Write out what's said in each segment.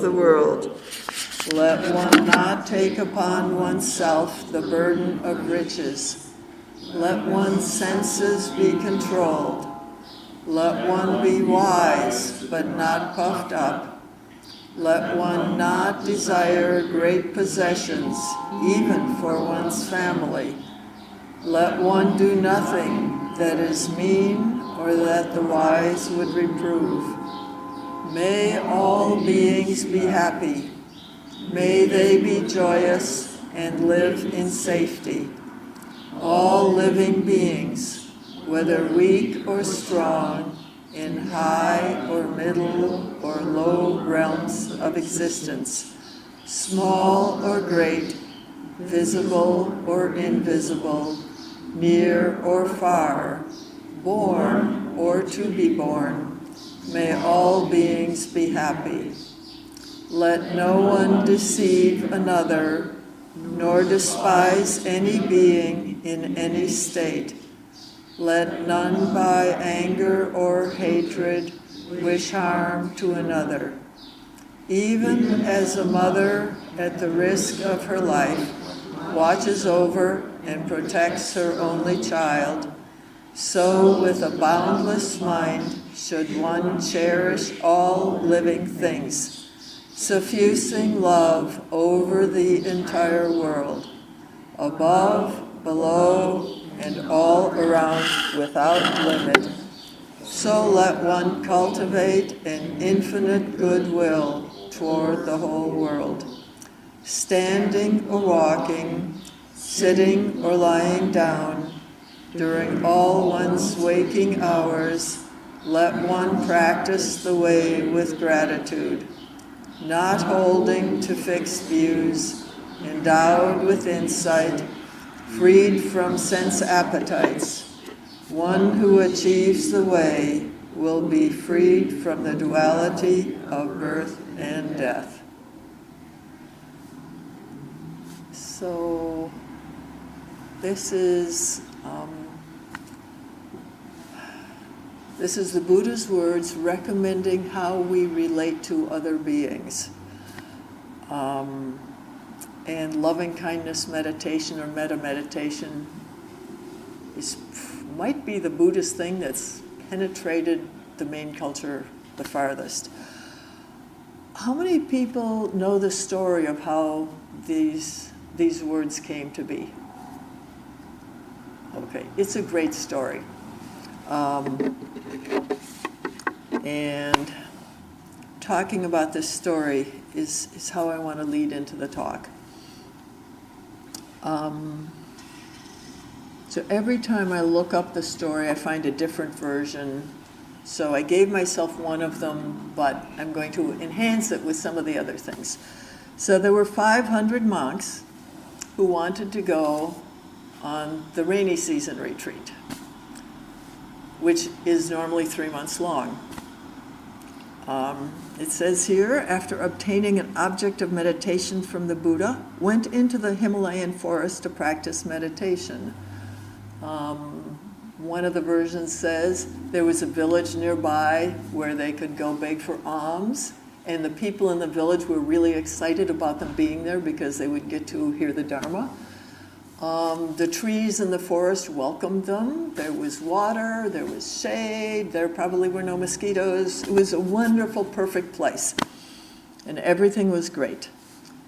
the world. Let one not take upon oneself the burden of riches. Let one's senses be controlled. Let one be wise, but not puffed up. Let one not desire great possessions, even for one's family. Let one do nothing that is mean or that the wise would reprove. May all beings be happy. May they be joyous and live in safety. All living beings, whether weak or strong, in high or middle or low realms of existence, small or great, visible or invisible, near or far, born or to be born, may all beings be happy. Let no one deceive another, nor despise any being in any state. Let none by anger or hatred wish harm to another. Even as a mother, at the risk of her life, watches over and protects her only child, so with a boundless mind should one cherish all living things, suffusing love over the entire world, above, below, and all around without limit. So let one cultivate an infinite goodwill toward the whole world. Standing or walking, sitting or lying down, during all one's waking hours, let one practice the way with gratitude, not holding to fixed views, endowed with insight, freed from sense appetites. One who achieves the way will be freed from the duality of birth and death. So this is the Buddha's words recommending how we relate to other beings. And loving kindness meditation or metta meditation might be the Buddhist thing that's penetrated the main culture the farthest. How many people know the story of how these words came to be? Okay, it's a great story. And talking about this story is how I want to lead into the talk. So every time I look up the story, I find a different version. So I gave myself one of them, but I'm going to enhance it with some of the other things. So there were 500 monks who wanted to go on the rainy season retreat, which is normally 3 months long. It says here, after obtaining an object of meditation from the Buddha, went into the Himalayan forest to practice meditation. One of the versions says there was a village nearby where they could go beg for alms, and the people in the village were really excited about them being there because they would get to hear the Dharma. The trees in the forest welcomed them. There was water, there was shade, there probably were no mosquitoes. It was a wonderful, perfect place. And everything was great.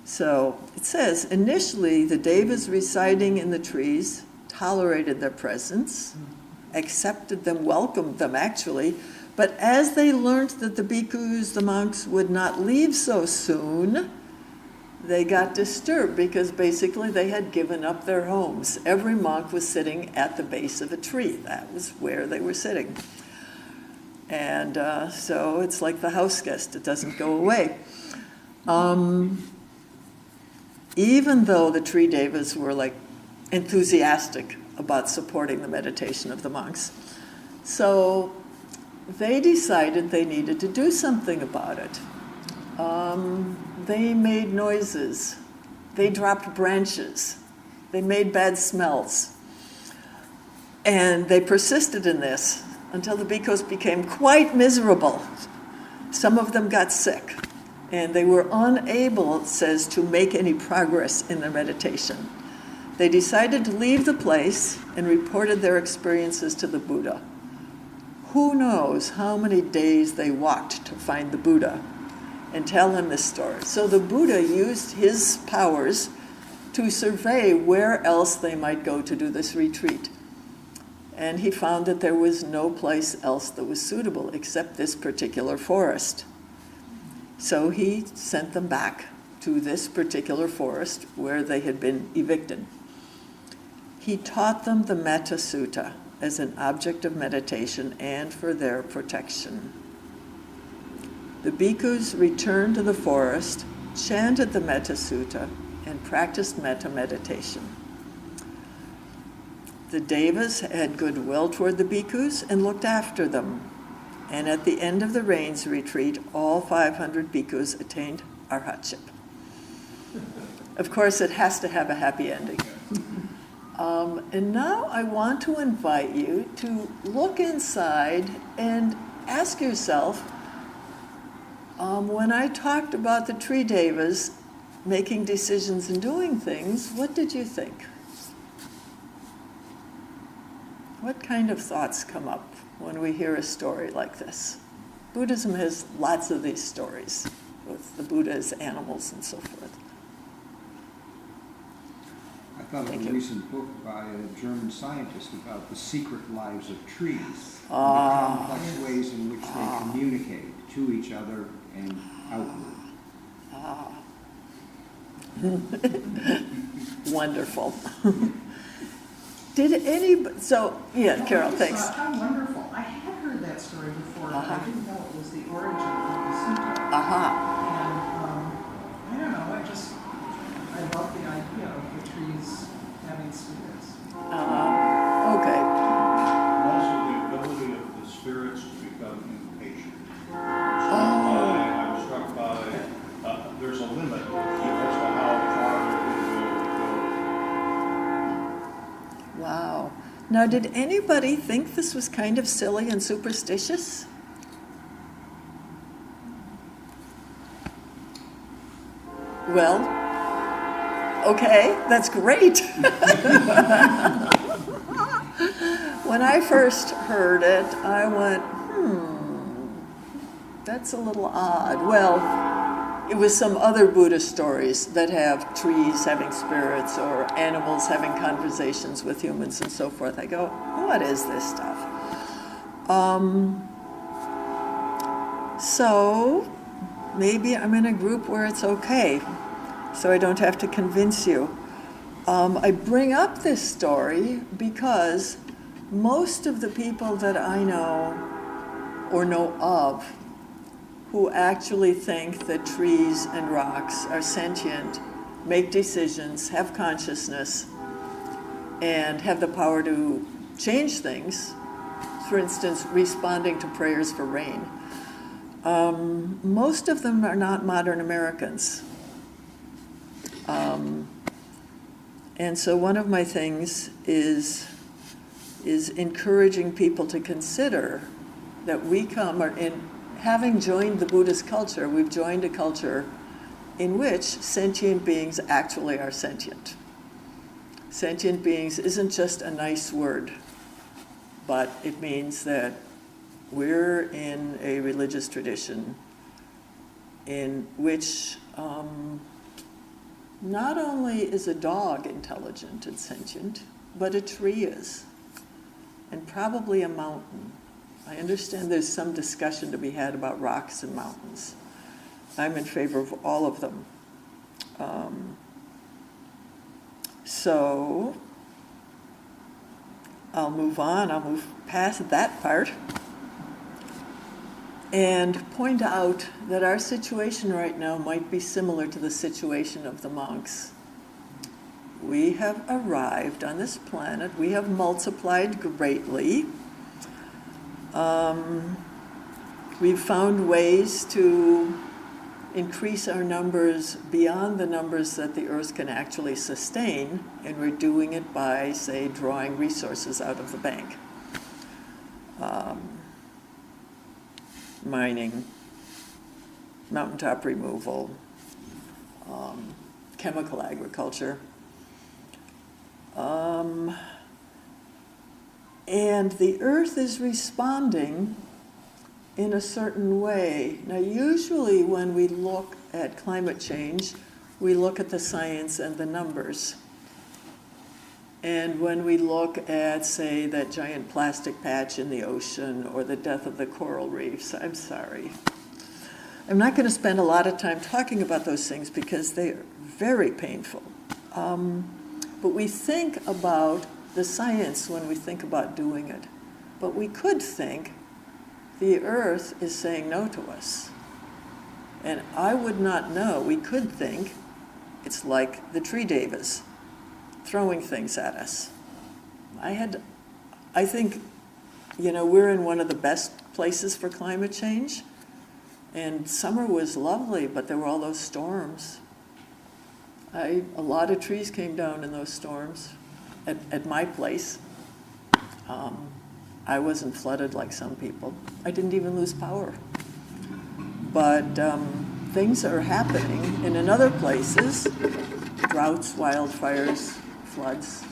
So it says, initially the devas residing in the trees tolerated their presence, accepted them, welcomed them actually, but as they learned that the bhikkhus, the monks, would not leave so soon, they got disturbed because basically they had given up their homes. Every monk was sitting at the base of a tree. That was where they were sitting. And so it's like the house guest, it doesn't go away. Even though the tree devas were like enthusiastic about supporting the meditation of the monks. So they decided they needed to do something about it. They made noises. They dropped branches. They made bad smells. And they persisted in this until the bhikkhus became quite miserable. Some of them got sick. And they were unable, it says, to make any progress in their meditation. They decided to leave the place and reported their experiences to the Buddha. Who knows how many days they walked to find the Buddha and tell him this story. So the Buddha used his powers to survey where else they might go to do this retreat. And he found that there was no place else that was suitable except this particular forest. So he sent them back to this particular forest where they had been evicted. He taught them the Metta Sutta as an object of meditation and for their protection. The bhikkhus returned to the forest, chanted the Metta Sutta, and practiced metta meditation. The devas had goodwill toward the bhikkhus and looked after them. And at the end of the rains retreat, all 500 bhikkhus attained arhatship. Of course, it has to have a happy ending. And now I want to invite you to look inside and ask yourself, when I talked about the tree devas making decisions and doing things, what did you think? What kind of thoughts come up when we hear a story like this? Buddhism has lots of these stories with the Buddha as animals and so forth. I thought of a recent book by a German scientist about the secret lives of trees, and the complex ways in which they communicate to each other and outward. Wonderful. Did anybody, Carol, thanks. How wonderful. I had heard that story before, but I didn't know it was the origin of the sutta. And I don't know, I love the idea of the trees having spirits. Okay. And also the ability of the spirits to become impatient. I'm struck by there's a limit as to how far they will go. Wow. Now, did anybody think this was kind of silly and superstitious? Well, okay, that's great. When I first heard it, I went, that's a little odd. Well, it was some other Buddhist stories that have trees having spirits or animals having conversations with humans and so forth. I go, what is this stuff? So maybe I'm in a group where it's okay, so I don't have to convince you. I bring up this story because most of the people that I know or know of who actually think that trees and rocks are sentient, make decisions, have consciousness, and have the power to change things, for instance, responding to prayers for rain. Most of them are not modern Americans. And so one of my things is encouraging people to consider that we having joined the Buddhist culture, we've joined a culture in which sentient beings actually are sentient. Sentient beings isn't just a nice word, but it means that we're in a religious tradition in which not only is a dog intelligent and sentient, but a tree is, and probably a mountain. I understand there's some discussion to be had about rocks and mountains. I'm in favor of all of them. So I'll move on. I'll move past that part and point out that our situation right now might be similar to the situation of the monks. We have arrived on this planet. We have multiplied greatly. We've found ways to increase our numbers beyond the numbers that the earth can actually sustain, and we're doing it by, say, drawing resources out of the bank. Mining, mountaintop removal, chemical agriculture. And the earth is responding in a certain way. Now, usually when we look at climate change, we look at the science and the numbers. And when we look at, say, that giant plastic patch in the ocean or the death of the coral reefs, I'm sorry. I'm not going to spend a lot of time talking about those things because they are very painful. But we think about the science when we think about doing it. But we could think the earth is saying no to us. And I would not know. We could think it's like the tree devas throwing things at us. I think, we're in one of the best places for climate change. And summer was lovely, but there were all those storms. A lot of trees came down in those storms at my place. I wasn't flooded like some people. I didn't even lose power. But things are happening in other places. Droughts, wildfires, floods.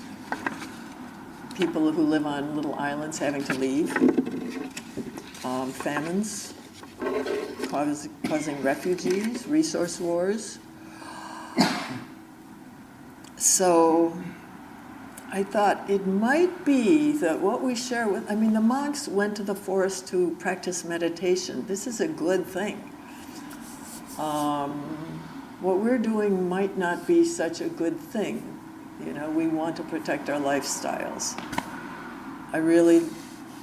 People who live on little islands having to leave. Famines causing refugees, resource wars. So I thought it might be that what we share with, the monks went to the forest to practice meditation. This is a good thing. What we're doing might not be such a good thing. We want to protect our lifestyles. I really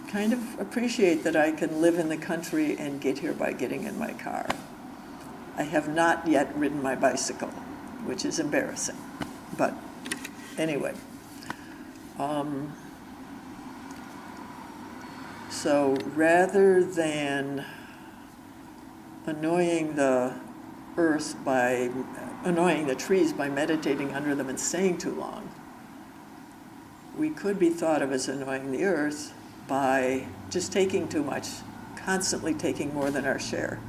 kind of appreciate that I can live in the country and get here by getting in my car. I have not yet ridden my bicycle, which is embarrassing. But anyway, so rather than annoying the trees by meditating under them and staying too long, we could be thought of as annoying the earth by just taking too much, constantly taking more than our share.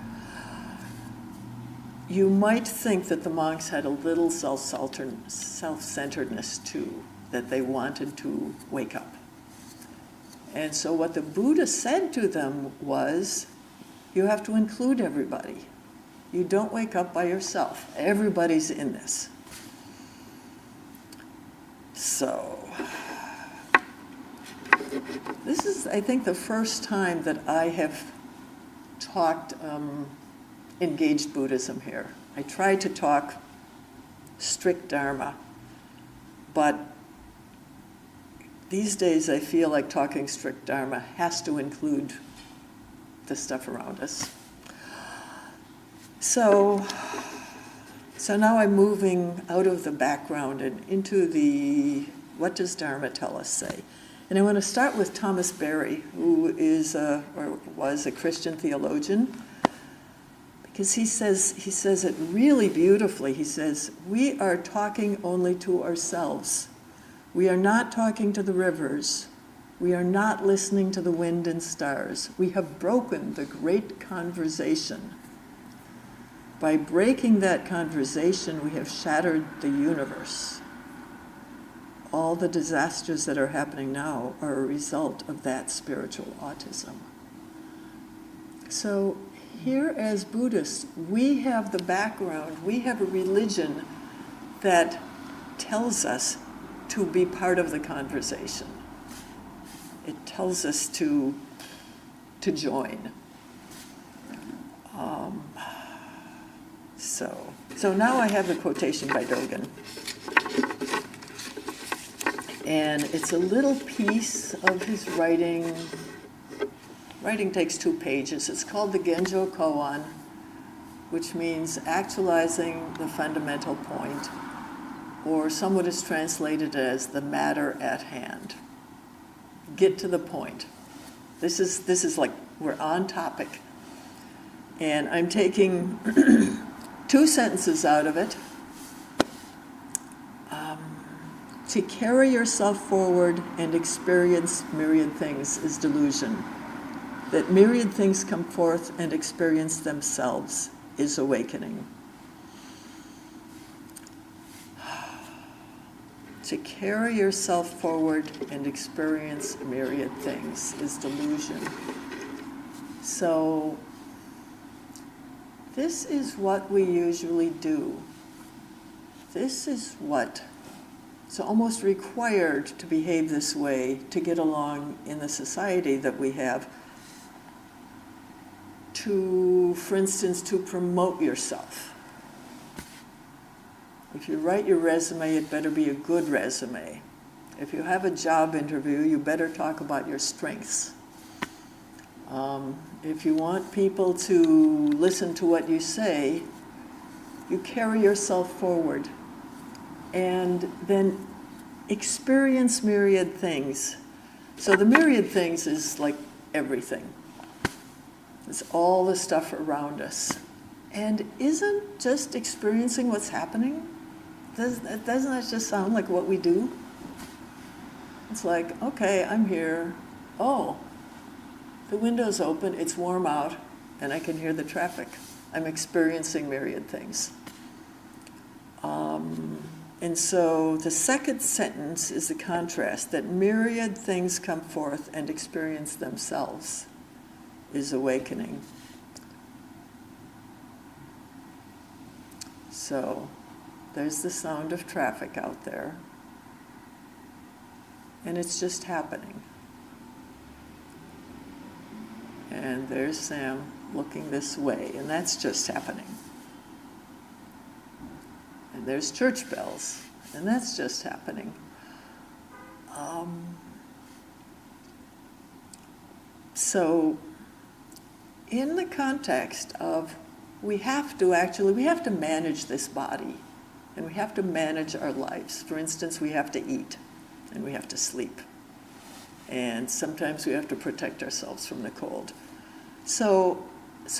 You might think that the monks had a little self-centeredness too, that they wanted to wake up. And so what the Buddha said to them was, you have to include everybody. You don't wake up by yourself. Everybody's in this. So, this is, I think, the first time that I have talked engaged Buddhism here. I try to talk strict Dharma, but these days I feel like talking strict Dharma has to include the stuff around us. So now I'm moving out of the background and into what does Dharma tell us, say? And I want to start with Thomas Berry, who is or was a Christian theologian, because he says it really beautifully. He says, we are talking only to ourselves. We are not talking to the rivers. We are not listening to the wind and stars. We have broken the great conversation. By breaking that conversation, we have shattered the universe. All the disasters that are happening now are a result of that spiritual autism. So here as Buddhists, we have the background, we have a religion that tells us to be part of the conversation. It tells us to join. So now I have the quotation by Dogen. And it's a little piece of his writing. Writing takes 2 pages. It's called the Genjo Koan, which means actualizing the fundamental point, or some would have translated as the matter at hand. Get to the point. This is like we're on topic. And I'm taking 2 sentences out of it. To carry yourself forward and experience myriad things is delusion. That myriad things come forth and experience themselves is awakening. To carry yourself forward and experience myriad things is delusion. So, this is what we usually do. This is what it's almost required to behave this way to get along in the society that we have. To, for instance, to promote yourself. If you write your resume, it better be a good resume. If you have a job interview, you better talk about your strengths. If you want people to listen to what you say, you carry yourself forward and then experience myriad things. So the myriad things is like everything. It's all the stuff around us. And isn't just experiencing what's happening, doesn't that just sound like what we do? It's like, okay, I'm here. Oh, the window's open, it's warm out, and I can hear the traffic. I'm experiencing myriad things. And so the second sentence is the contrast, that myriad things come forth and experience themselves is awakening. So there's the sound of traffic out there, and it's just happening. And there's Sam looking this way, and that's just happening. And there's church bells, and that's just happening. So in the context of we have to manage this body, and we have to manage our lives. For instance, we have to eat, and we have to sleep. And sometimes we have to protect ourselves from the cold. So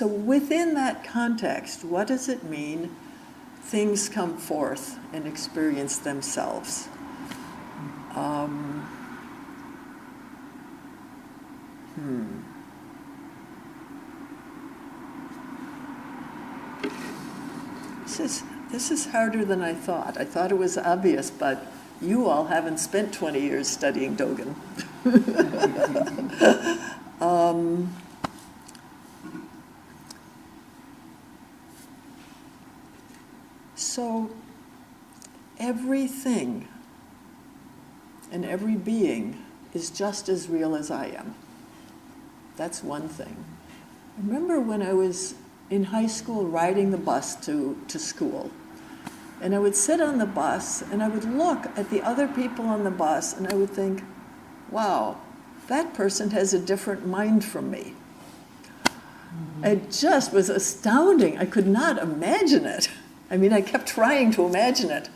within that context, what does it mean things come forth and experience themselves? This is harder than I thought. I thought it was obvious, but you all haven't spent 20 years studying Dogen. So everything and every being is just as real as I am. That's one thing. I remember when I was in high school riding the bus to school, and I would sit on the bus and I would look at the other people on the bus and I would think, wow, that person has a different mind from me. It just was astounding. I could not imagine it. I mean, I kept trying to imagine it.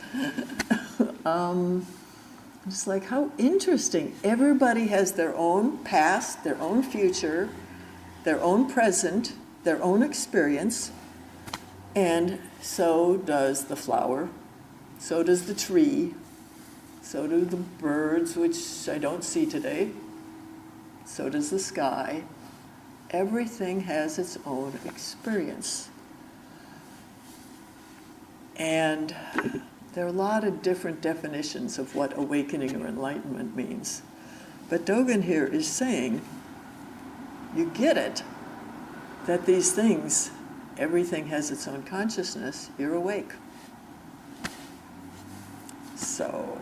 Just like, how interesting. Everybody has their own past, their own future, their own present, their own experience, and so does the flower, so does the tree, so do the birds, which I don't see today, so does the sky. Everything has its own experience. And there are a lot of different definitions of what awakening or enlightenment means. But Dogen here is saying, you get it, that these things, everything has its own consciousness, you're awake. So,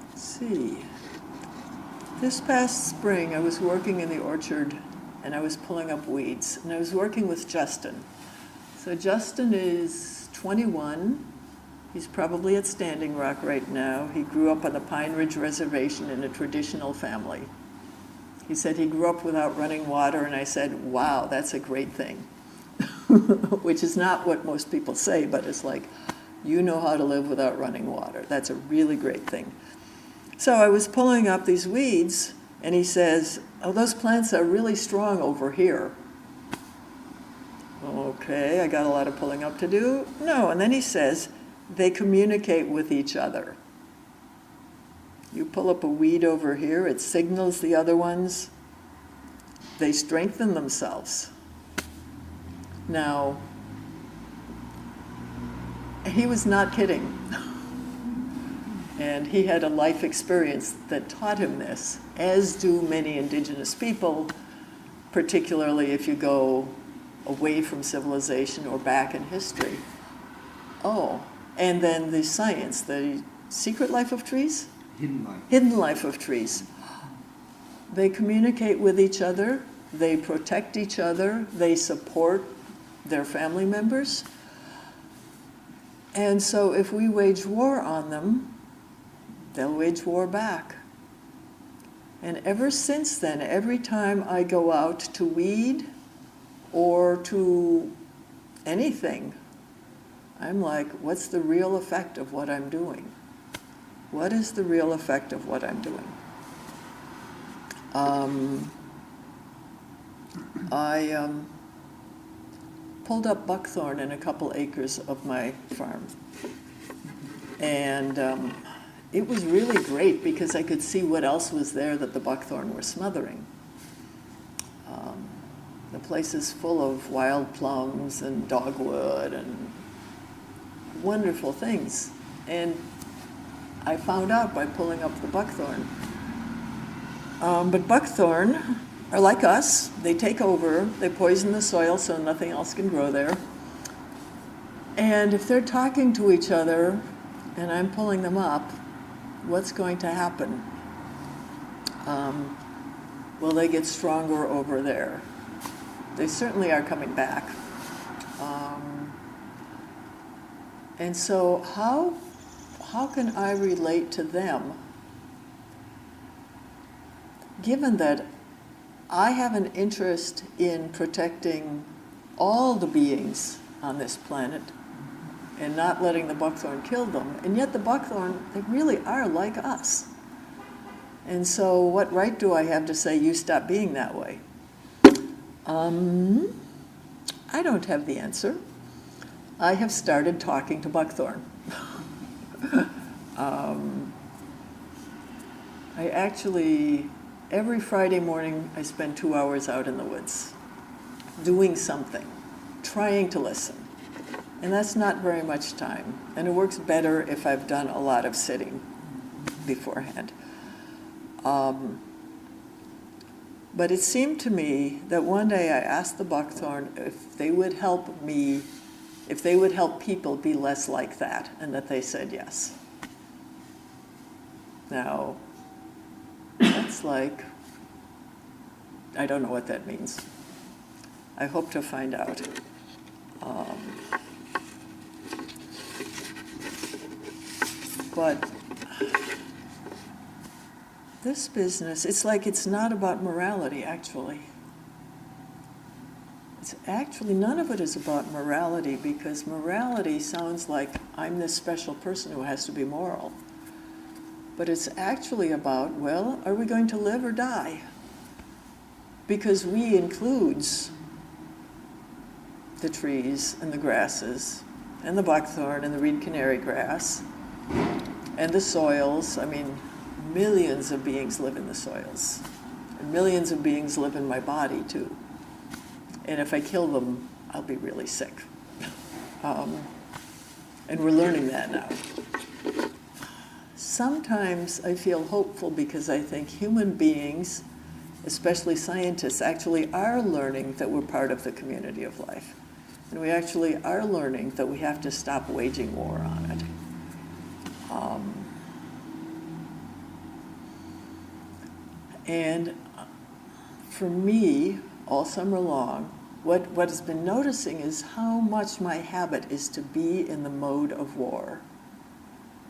Let's see. This past spring, I was working in the orchard, and I was pulling up weeds, and I was working with Justin. So Justin is 21. He's probably at Standing Rock right now. He grew up on the Pine Ridge Reservation in a traditional family. He said he grew up without running water, and I said, wow, that's a great thing. Which is not what most people say, but it's like, you know how to live without running water. That's a really great thing. So I was pulling up these weeds, and he says, oh, those plants are really strong over here. Okay, I got a lot of pulling up to do. No, and then he says, they communicate with each other. You pull up a weed over here, it signals the other ones. They strengthen themselves. Now, he was not kidding. And he had a life experience that taught him this, as do many indigenous people, particularly if you go away from civilization or back in history. Oh, and then the science, the secret life of trees? Hidden life. Hidden life of trees. They communicate with each other, they protect each other, they support their family members. And so if we wage war on them, they'll wage war back. And ever since then, every time I go out to weed or to anything, I'm like, what's the real effect of what I'm doing? What is the real effect of what I'm doing? I pulled up buckthorn in a couple acres of my farm. And it was really great because I could see what else was there that the buckthorn were smothering. The place is full of wild plums and dogwood and wonderful things. And I found out by pulling up the buckthorn. But buckthorn are like us. They take over. They poison the soil so nothing else can grow there. And if they're talking to each other and I'm pulling them up, what's going to happen? Well, they get stronger over there. They certainly are coming back. And so how can I relate to them, given that I have an interest in protecting all the beings on this planet and not letting the buckthorn kill them, and yet the buckthorn, they really are like us. And so what right do I have to say, you stop being that way? I don't have the answer. I have started talking to buckthorn. I actually, every Friday morning, I spend 2 hours out in the woods, doing something, trying to listen. And that's not very much time. And it works better if I've done a lot of sitting beforehand. But it seemed to me that one day I asked the buckthorn if they would help me, if they would help people be less like that, and that they said yes. Now, that's like, I don't know what that means. I hope to find out. But this business, it's like it's not about morality, actually. It's actually, none of it is about morality, because morality sounds like I'm this special person who has to be moral. But it's actually about, well, are we going to live or die? Because we includes the trees and the grasses and the buckthorn and the reed canary grass and the soils. I mean, millions of beings live in the soils. And millions of beings live in my body, too. And if I kill them, I'll be really sick. And we're learning that now. Sometimes I feel hopeful because I think human beings, especially scientists, actually are learning that we're part of the community of life. And we actually are learning that we have to stop waging war on it. And for me, all summer long, what has been noticing is how much my habit is to be in the mode of war.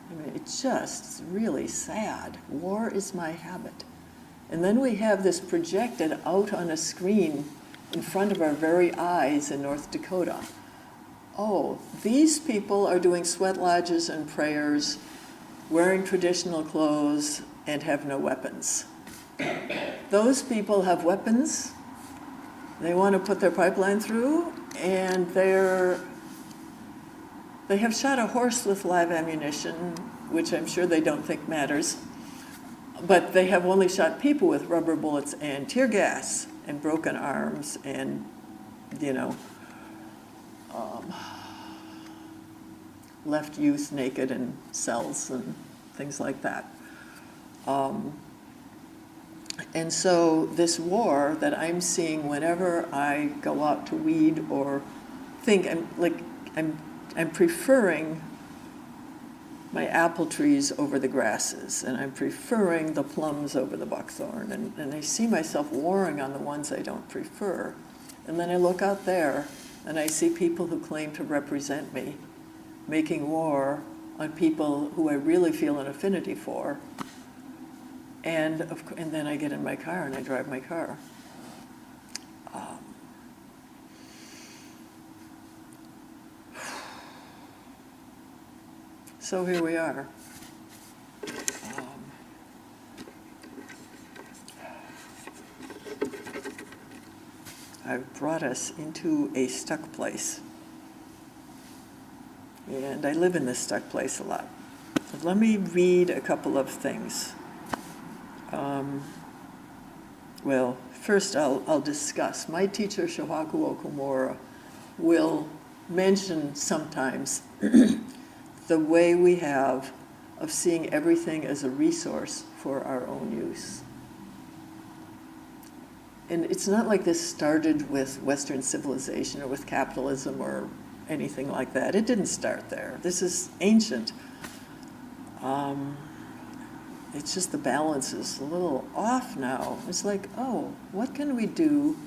I mean, it's just really sad. War is my habit. And then we have this projected out on a screen in front of our very eyes in North Dakota. Oh, these people are doing sweat lodges and prayers, wearing traditional clothes, and have no weapons. Those people have weapons. They want to put their pipeline through, and they're They have shot a horse with live ammunition, which I'm sure they don't think matters. But they have only shot people with rubber bullets and tear gas and broken arms and, left youth naked in cells and things like that. And so this war that I'm seeing whenever I go out to weed or think, I'm preferring my apple trees over the grasses, and I'm preferring the plums over the buckthorn, and I see myself warring on the ones I don't prefer. And then I look out there, and I see people who claim to represent me, making war on people who I really feel an affinity for. And then I get in my car and I drive my car. So here we are. I've brought us into a stuck place. And I live in this stuck place a lot. But let me read a couple of things. Well, first I'll discuss. My teacher, Shohaku Okumura, will mention sometimes the way we have of seeing everything as a resource for our own use. And it's not like this started with Western civilization or with capitalism or anything like that. It didn't start there. This is ancient. It's just the balance is a little off now. It's like, oh, what can we do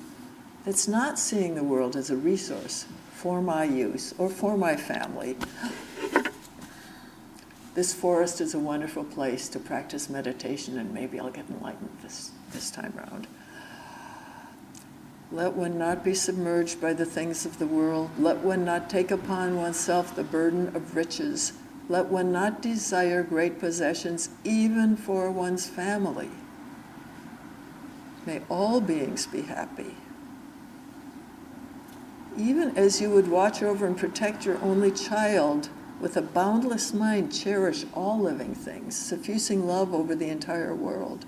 that's not seeing the world as a resource for my use or for my family? This forest is a wonderful place to practice meditation, and maybe I'll get enlightened this time around. Let one not be submerged by the things of the world. Let one not take upon oneself the burden of riches. Let one not desire great possessions, even for one's family. May all beings be happy. Even as you would watch over and protect your only child, with a boundless mind, cherish all living things, suffusing love over the entire world.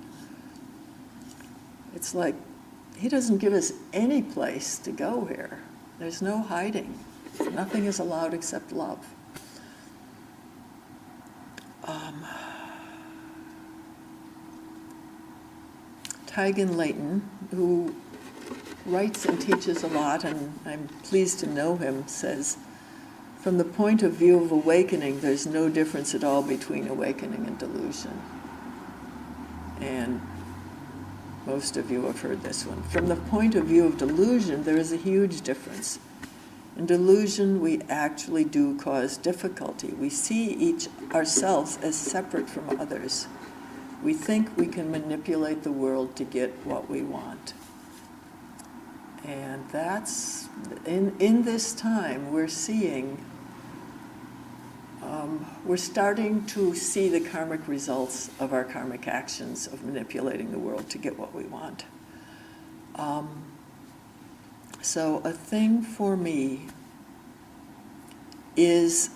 It's like he doesn't give us any place to go here. There's no hiding. Nothing is allowed except love. Taigen Leighton, who writes and teaches a lot, and I'm pleased to know him, says, from the point of view of awakening, there's no difference at all between awakening and delusion. And most of you have heard this one. From the point of view of delusion, there is a huge difference. In delusion, we actually do cause difficulty. We see ourselves as separate from others. We think we can manipulate the world to get what we want. And that's, in this time, we're seeing, we're starting to see the karmic results of our karmic actions of manipulating the world to get what we want. So a thing for me is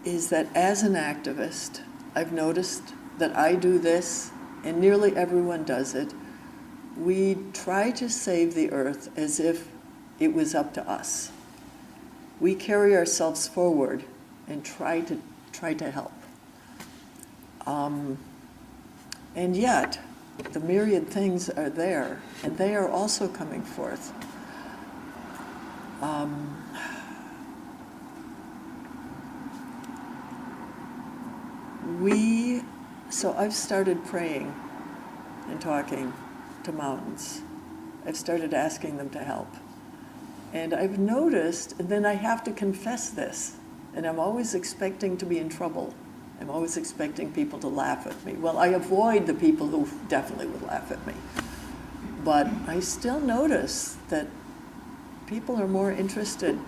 that as an activist, I've noticed that I do this, and nearly everyone does it. We try to save the earth as if it was up to us. We carry ourselves forward and try to help. And yet, the myriad things are there, and they are also coming forth. So I've started praying and talking to mountains. I've started asking them to help. And I've noticed, and then I have to confess this, and I'm always expecting to be in trouble. I'm always expecting people to laugh at me. Well, I avoid the people who definitely would laugh at me. But I still notice that people are more interested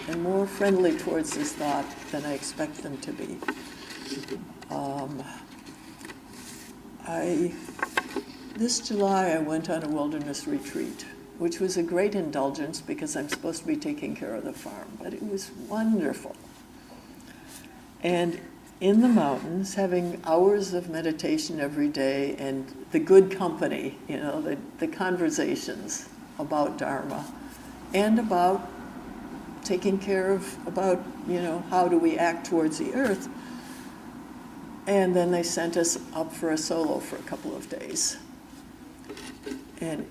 and more friendly towards this thought than I expect them to be. This July I went on a wilderness retreat, which was a great indulgence because I'm supposed to be taking care of the farm, but it was wonderful. And in the mountains, having hours of meditation every day and the good company, the conversations about Dharma and about taking care of, how do we act towards the earth. And then they sent us up for a solo for a couple of days. And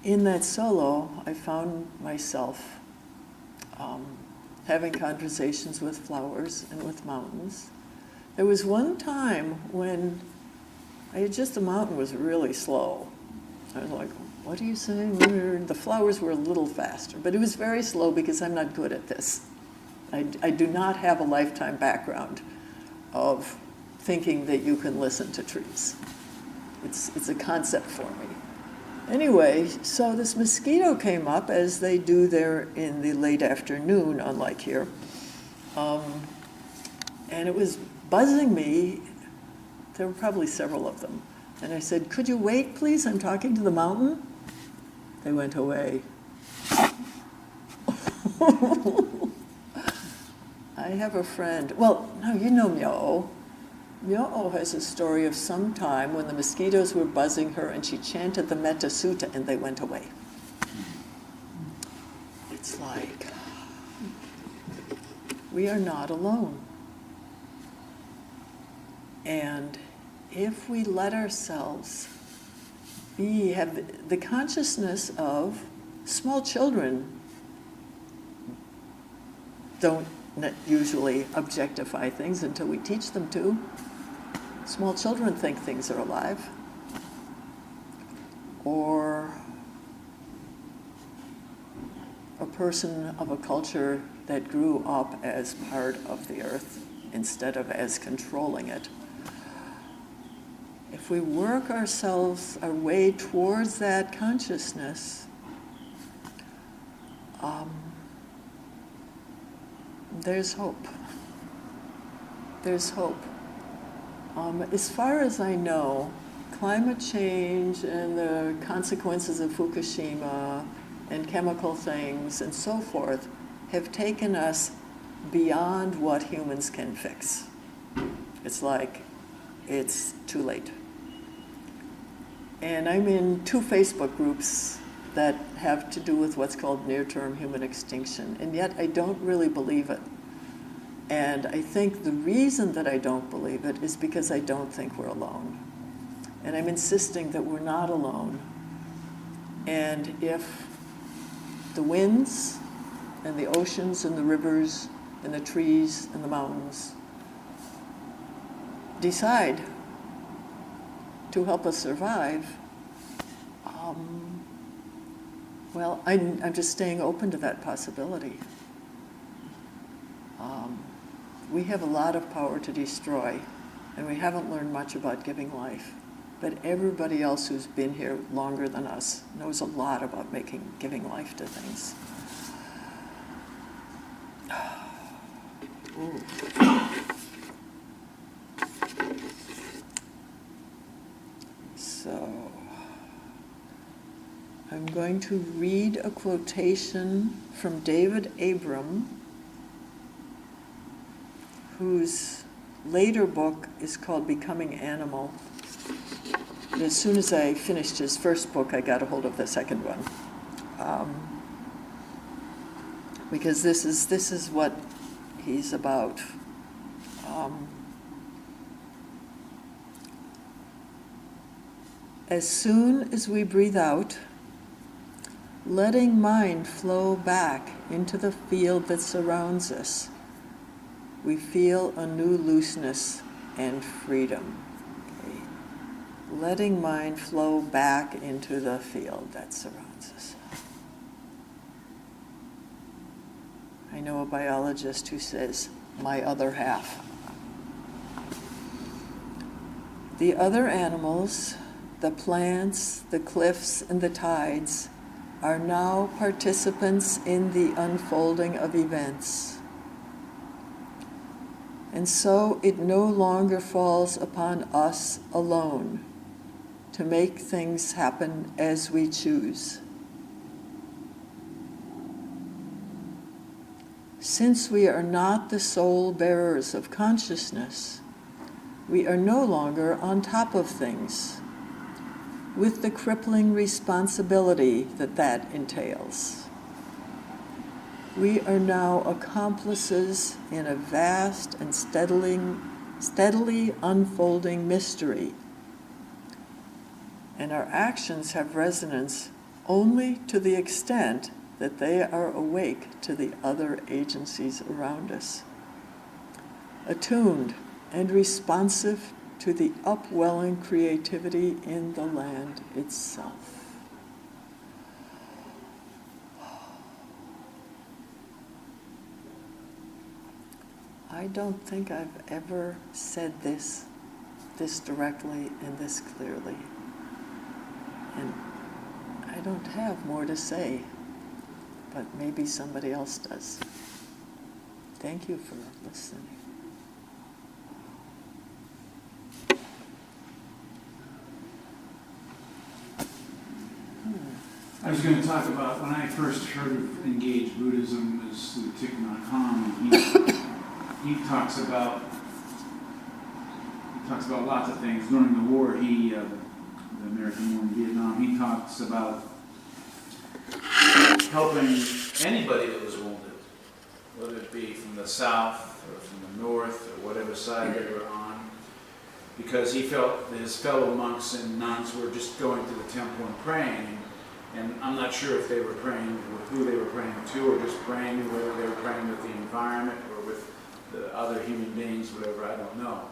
in that solo, I found myself having conversations with flowers and with mountains. There was one time when the mountain was really slow. I was like, what are you saying? The flowers were a little faster, but it was very slow because I'm not good at this. I do not have a lifetime background of thinking that you can listen to trees. It's a concept for me. Anyway, so this mosquito came up, as they do there in the late afternoon, unlike here. And it was buzzing me. There were probably several of them. And I said, could you wait, please? I'm talking to the mountain. They went away. I have a friend. Well, no, you know Myo. Myo has a story of some time when the mosquitoes were buzzing her and she chanted the Metta Sutta and they went away. It's like, we are not alone. And if we let ourselves have the consciousness of small children don't usually objectify things until we teach them to. Small children think things are alive. Or a person of a culture that grew up as part of the earth instead of as controlling it. If we work our way towards that consciousness, there's hope. There's hope. As far as I know, climate change and the consequences of Fukushima and chemical things and so forth have taken us beyond what humans can fix. It's like, it's too late. And I'm in 2 Facebook groups that have to do with what's called near-term human extinction, and yet I don't really believe it. And I think the reason that I don't believe it is because I don't think we're alone. And I'm insisting that we're not alone. And if the winds and the oceans and the rivers and the trees and the mountains decide to help us survive, well, I'm just staying open to that possibility. We have a lot of power to destroy, and we haven't learned much about giving life. But everybody else who's been here longer than us knows a lot about giving life to things. Ooh. So, I'm going to read a quotation from David Abram, whose later book is called Becoming Animal. And as soon as I finished his first book, I got a hold of the second one. Because this is what he's about. As soon as we breathe out, letting mind flow back into the field that surrounds us, we feel a new looseness and freedom. Okay. Letting mind flow back into the field that surrounds us. I know a biologist who says, my other half. The other animals, the plants, the cliffs, and the tides are now participants in the unfolding of events. And so it no longer falls upon us alone to make things happen as we choose. Since we are not the sole bearers of consciousness, we are no longer on top of things, with the crippling responsibility that entails. We are now accomplices in a vast and steadily unfolding mystery, and our actions have resonance only to the extent that they are awake to the other agencies around us, attuned and responsive to the upwelling creativity in the land itself. I don't think I've ever said this directly and this clearly. And I don't have more to say, but maybe somebody else does. Thank you for listening. I was going to talk about when I first heard of engaged Buddhism as the Thich Nhat Hanh. He talks about lots of things. During the war, the American war in Vietnam, he talks about helping anybody that was wounded, whether it be from the south or from the north or whatever side they were on, because he felt that his fellow monks and nuns were just going to the temple and praying. And I'm not sure if they were praying with who they were praying to, or just praying, whether they were praying with the environment or with the other human beings, whatever, I don't know.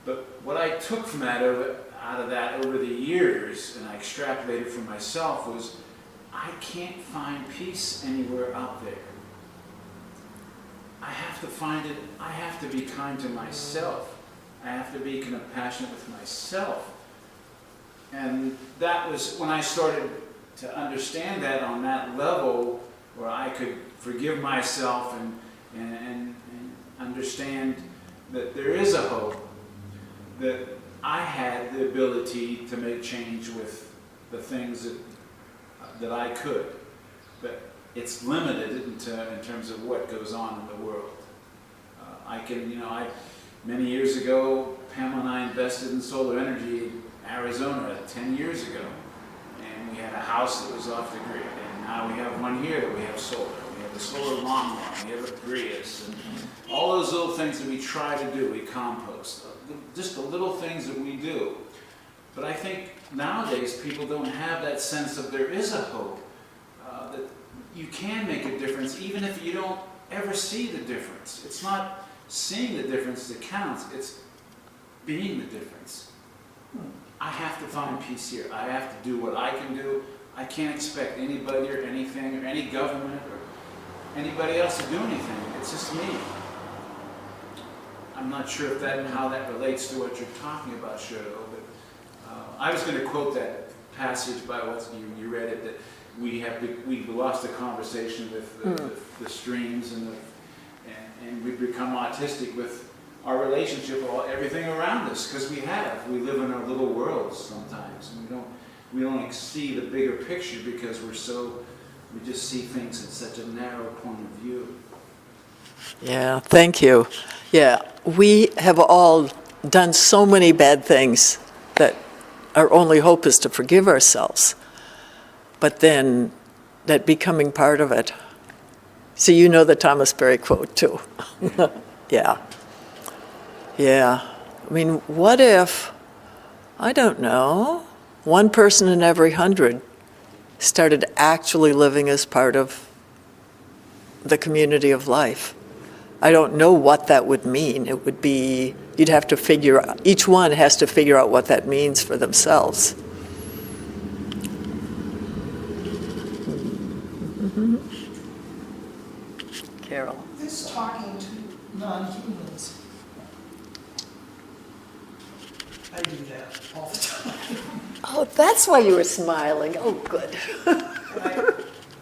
But what I took from that out of that over the years, and I extrapolated for myself, was I can't find peace anywhere out there. I have to find it. I have to be kind to myself. I have to be compassionate with myself. And that was when I started to understand that on that level, where I could forgive myself and understand that there is a hope, that I had the ability to make change with the things that I could. But it's limited in terms of what goes on in the world. Many years ago, Pamela and I invested in solar energy in Arizona 10 years ago. And we had a house that was off the grid. And now we have one here that we have solar. We have the solar lawnmower, we have a Prius, and all those little things that we try to do. We compost, just the little things that we do. But I think nowadays people don't have that sense of there is a hope, that you can make a difference even if you don't ever see the difference. It's not seeing the difference that counts, it's being the difference. I have to find peace here. I have to do what I can do. I can't expect anybody or anything or any government or anybody else to do anything. It's just me. I'm not sure if how that relates to what you're talking about, Shoto, but I was going to quote that passage by what you read it, that we lost the conversation with the streams and we've become autistic with our relationship with everything around us, because we live in our little worlds sometimes, and we don't see the bigger picture because we just see things in such a narrow point of view. Yeah, thank you. Yeah, we have all done so many bad things that our only hope is to forgive ourselves. But then that becoming part of it. So you know the Thomas Berry quote too. Yeah. Yeah. I mean, what if, I don't know, 1 person in every 100 started actually living as part of the community of life? I don't know what that would mean. It would be, you'd have to figure out, each one has to figure out what that means for themselves. Mm-hmm. Carol. This talking to non-humans, I do that all the time. Oh, that's why you were smiling. Oh, good. And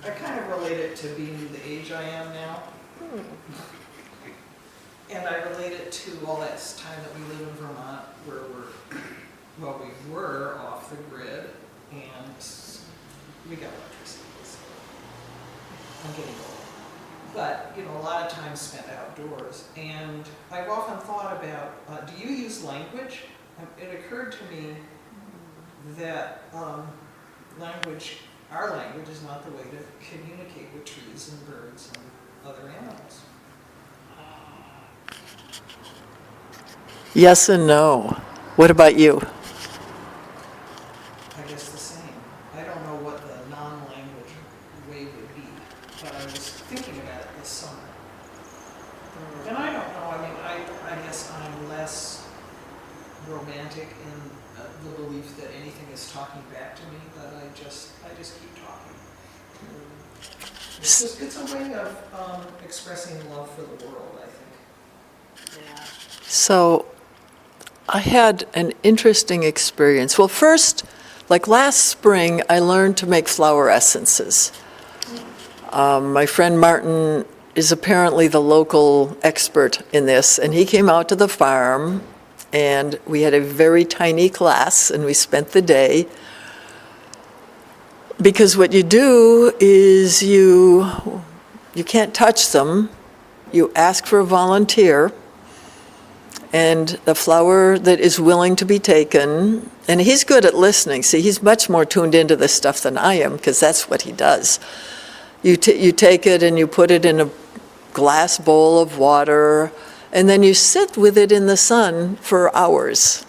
I kind of relate it to being the age I am now. And I relate it to all that time that we live in Vermont, where we were off the grid, and we got electricity. I'm getting a lot of time spent outdoors, and I've often thought about, do you use language? It occurred to me that language, our language, is not the way to communicate with trees and birds and other animals. Yes and no. What about you? I guess the same. I don't know what the non-language way would be, but I was thinking about it this summer. And I don't know, I mean, I guess I'm less romantic in the belief that anything is talking back to me, but I just keep talking. It's a way of expressing love for the world, I think. So, I had an interesting experience. Well, first, like last spring, I learned to make flower essences. My friend Martin is apparently the local expert in this, and he came out to the farm, and we had a very tiny class, and we spent the day. Because what you do is you can't touch them, you ask for a volunteer, and the flower that is willing to be taken, and he's good at listening. See, he's much more tuned into this stuff than I am, because that's what he does. You take it and you put it in a glass bowl of water, and then you sit with it in the sun for hours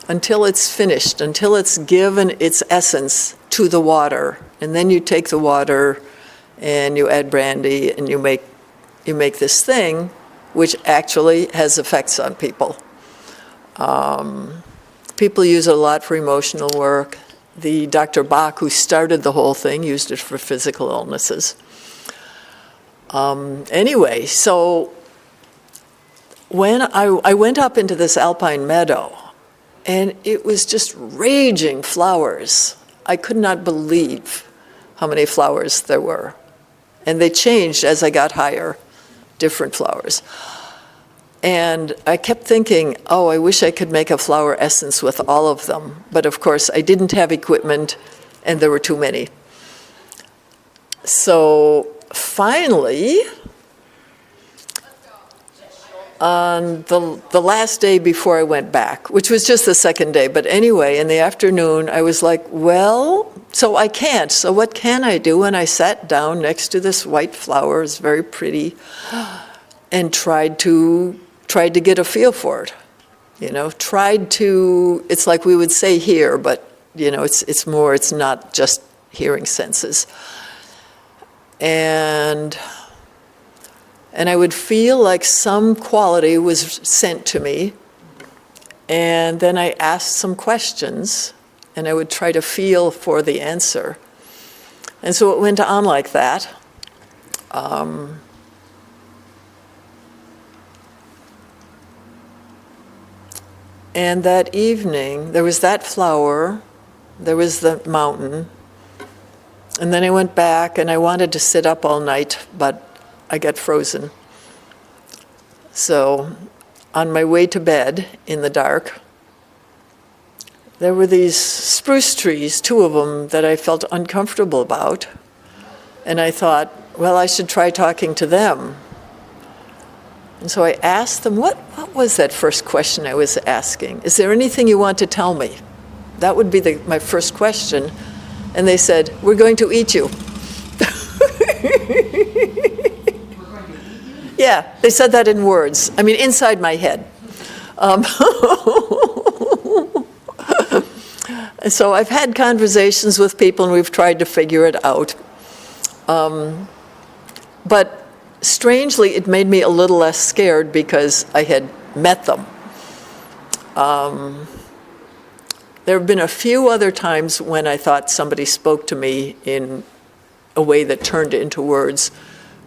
until it's finished, until it's given its essence to the water. And then you take the water and you add brandy and you make this thing, which actually has effects on people. People use it a lot for emotional work. The Dr. Bach, who started the whole thing, used it for physical illnesses. Anyway, so when I went up into this alpine meadow, and it was just raging flowers. I could not believe how many flowers there were. And they changed as I got higher, different flowers. And I kept thinking, oh, I wish I could make a flower essence with all of them. But of course, I didn't have equipment, and there were too many. So finally, on the last day before I went back, which was just the second day, but anyway, in the afternoon, I was like, well, so I can't. So what can I do? And I sat down next to this white flower, it was very pretty, and tried to get a feel for it. It's like we would say hear, but it's more, it's not just hearing senses. And I would feel like some quality was sent to me, and then I asked some questions, and I would try to feel for the answer. And so it went on like that. And that evening, there was that flower, there was the mountain, and then I went back, and I wanted to sit up all night, but I got frozen. So on my way to bed in the dark, there were these spruce trees, 2 of them, that I felt uncomfortable about. And I thought, well, I should try talking to them. And so I asked them, what was that first question I was asking? Is there anything you want to tell me? That would be my first question. And they said, we're going to eat you. Yeah, they said that in words. I mean, inside my head. So I've had conversations with people, and we've tried to figure it out. But strangely, it made me a little less scared because I had met them. There have been a few other times when I thought somebody spoke to me in a way that turned into words.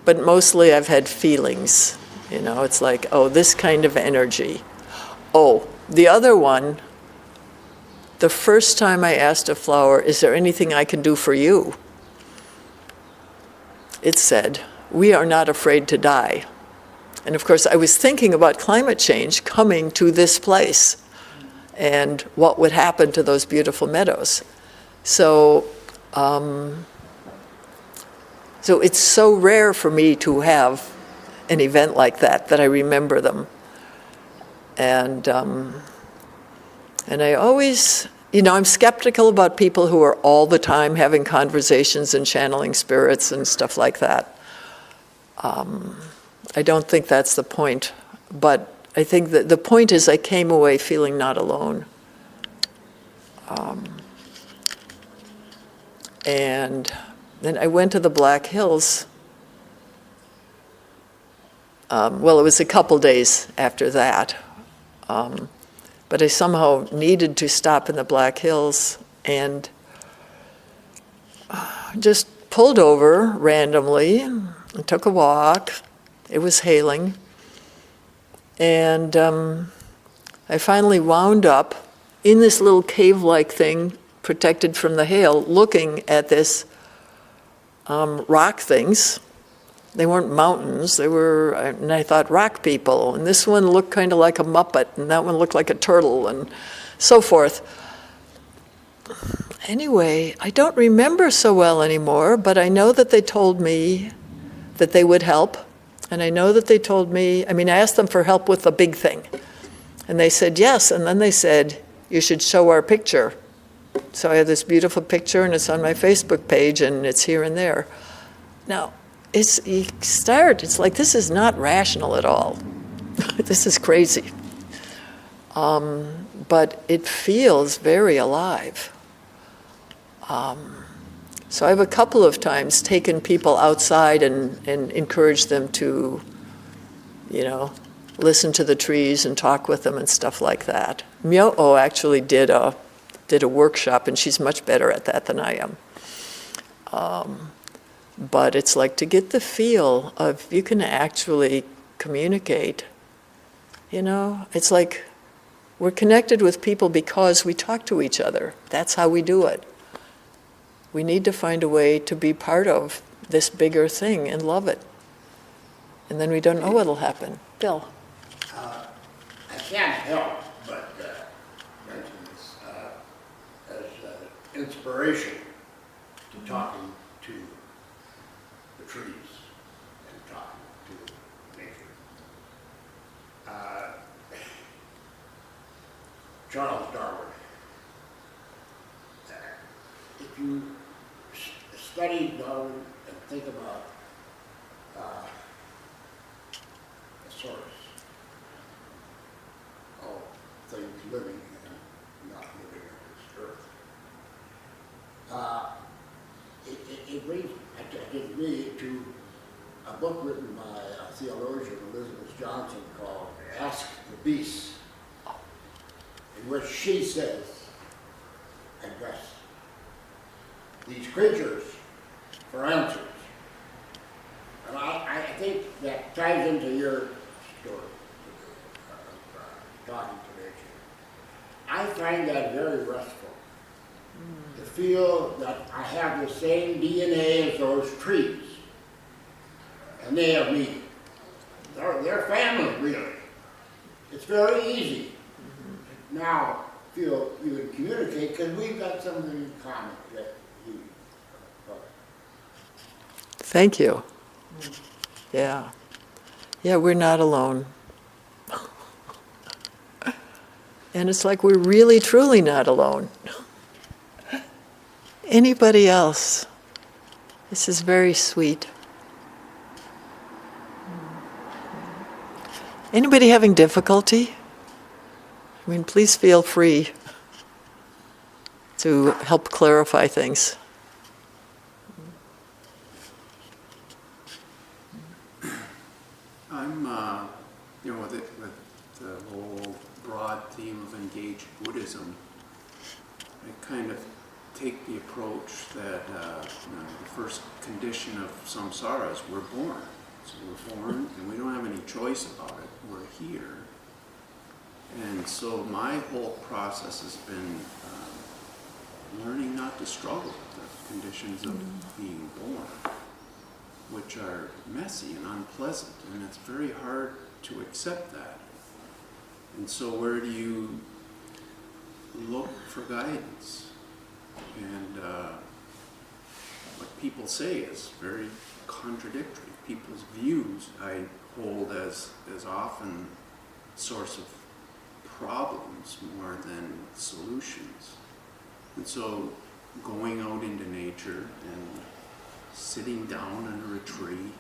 But mostly I've had feelings, it's like, oh, this kind of energy. Oh, the other one, the first time I asked a flower, is there anything I can do for you? It said, we are not afraid to die. And of course, I was thinking about climate change coming to this place and what would happen to those beautiful meadows. So So it's so rare for me to have an event like that I remember them. And I always, I'm skeptical about people who are all the time having conversations and channeling spirits and stuff like that. I don't think that's the point, but I think that the point is I came away feeling not alone. And then I went to the Black Hills. Well, it was a couple days after that. But I somehow needed to stop in the Black Hills and just pulled over randomly and took a walk. It was hailing. And I finally wound up in this little cave-like thing, protected from the hail, looking at this rock things. They weren't mountains, they were, and I thought, rock people. And this one looked kind of like a Muppet, and that one looked like a turtle, and so forth. Anyway, I don't remember so well anymore, but I know that they told me that they would help. And I know that they told me, I asked them for help with the big thing. And they said yes, and then they said, you should show our picture. So I have this beautiful picture, and it's on my Facebook page, and it's here and there. Now, it's like, this is not rational at all. This is crazy. But it feels very alive. So I've a couple of times taken people outside and encouraged them to, listen to the trees and talk with them and stuff like that. Myo actually did a workshop, and she's much better at that than I am. But it's like to get the feel of you can actually communicate. It's like we're connected with people because we talk to each other. That's how we do it. We need to find a way to be part of this bigger thing and love it. And then we don't know what'll happen. Bill. I can't help but mention this as inspiration to talking to the trees and talking to nature. Charles Darwin. If you study Darwin and think about the source of things living and not living on this earth, it brings me to a book written by a theologian, Elizabeth Johnson, called Ask the Beasts, in which she says, address these creatures for answers. And I think that ties into your story, talking to nature. I find that very restful, to feel that I have the same DNA as those trees, and they have me. They're family, really. It's very easy now feel you would communicate because we've got something in common that you. Thank you. Yeah. Yeah, we're not alone. And it's like we're really, truly not alone. Anybody else? This is very sweet. Anybody having difficulty? Please feel free to help clarify things. I'm, with the whole broad theme of engaged Buddhism, I kind of take the approach that the first condition of samsara is we're born. So we're born and we don't have any choice about it. We're here. And so my whole process has been learning not to struggle with the conditions of being born, which are messy and unpleasant, and it's very hard to accept that. And so where do you look for guidance? And what people say is very contradictory. People's views I hold as often source of problems more than solutions. And so going out into nature and sitting down under a tree,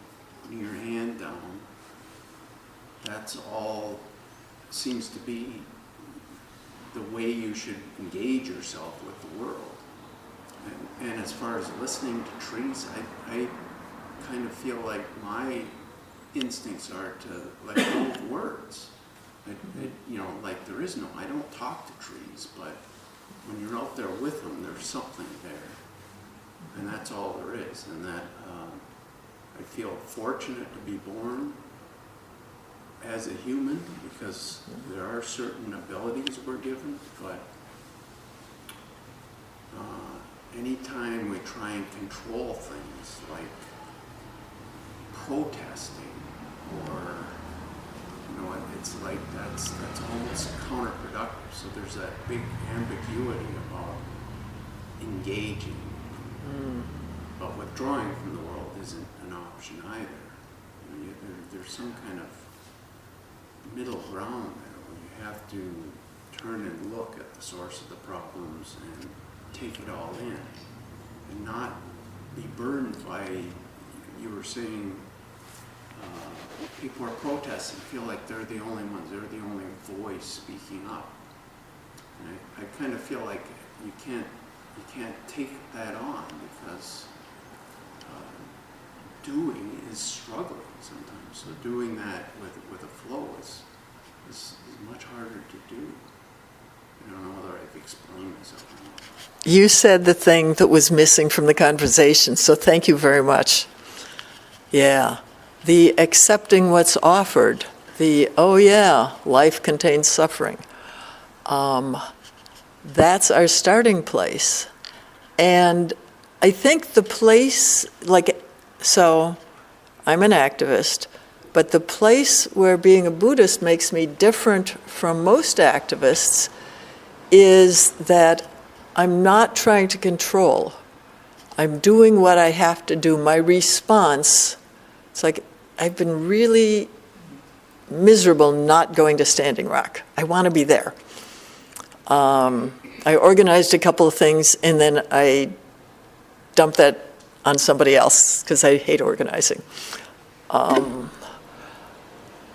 putting your hand down, that's all seems to be the way you should engage yourself with the world. And as far as listening to trees, I kind of feel like my instincts are to let go of words. Like there is no, I don't talk to trees, but when you're out there with them, there's something there. And that's all there is. And that I feel fortunate to be born as a human, because there are certain abilities we're given, but anytime we try and control things like protesting, or it's like that's almost counterproductive. So there's that big ambiguity about engaging, but withdrawing from the world isn't an option either. There's some kind of middle ground there where you have to turn and look at the source of the problems and take it all in, and not be burdened by, you were saying, people are protesting, feel like they're the only ones, they're the only voice speaking up. And I kind of feel like you can't take that on, because doing is struggling sometimes. So doing that with a flow is much harder to do. I don't know whether I've explained myself or not. You said the thing that was missing from the conversation, so thank you very much. Yeah. The accepting what's offered, oh yeah, life contains suffering. That's our starting place. And I think the place, so I'm an activist, but the place where being a Buddhist makes me different from most activists is that I'm not trying to control. I'm doing what I have to do. My response, it's like, I've been really miserable not going to Standing Rock. I want to be there. I organized a couple of things, and then I dumped that on somebody else because I hate organizing.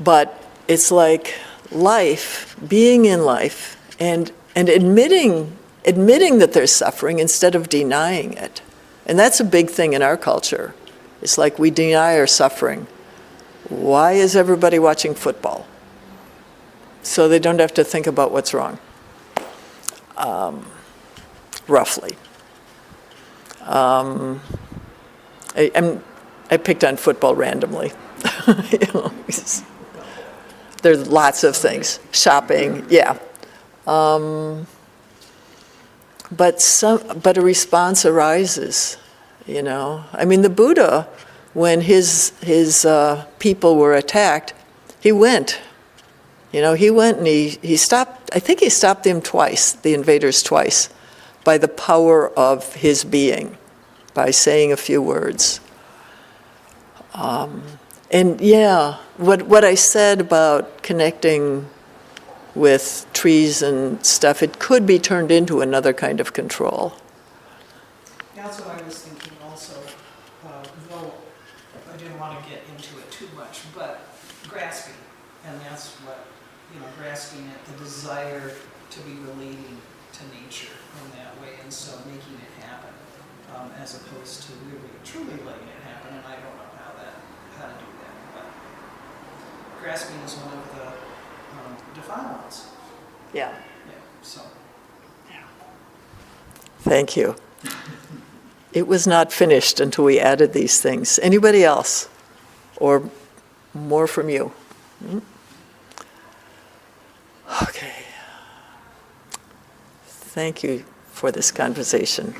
But it's like life, being in life, and admitting that there's suffering instead of denying it. And that's a big thing in our culture. It's like we deny our suffering. Why is everybody watching football? So they don't have to think about what's wrong. Roughly. I picked on football randomly. There's lots of things. Shopping, yeah. But a response arises, I mean, the Buddha, when his people were attacked, he went. He went and he stopped, I think he stopped them twice, the invaders twice, by the power of his being, by saying a few words. And yeah, what I said about connecting with trees and stuff, it could be turned into another kind of control. That's what I was thinking also, though I didn't want to get into it too much, but grasping, and that's what, grasping at the desire to be relating to nature in that way, and so making it happen, as opposed to really, truly letting it happen, and I don't know how to do that, but grasping is one of the defilements. Yeah. Yeah, so. Thank you. It was not finished until we added these things. Anybody else? Or more from you? Okay. Thank you for this conversation.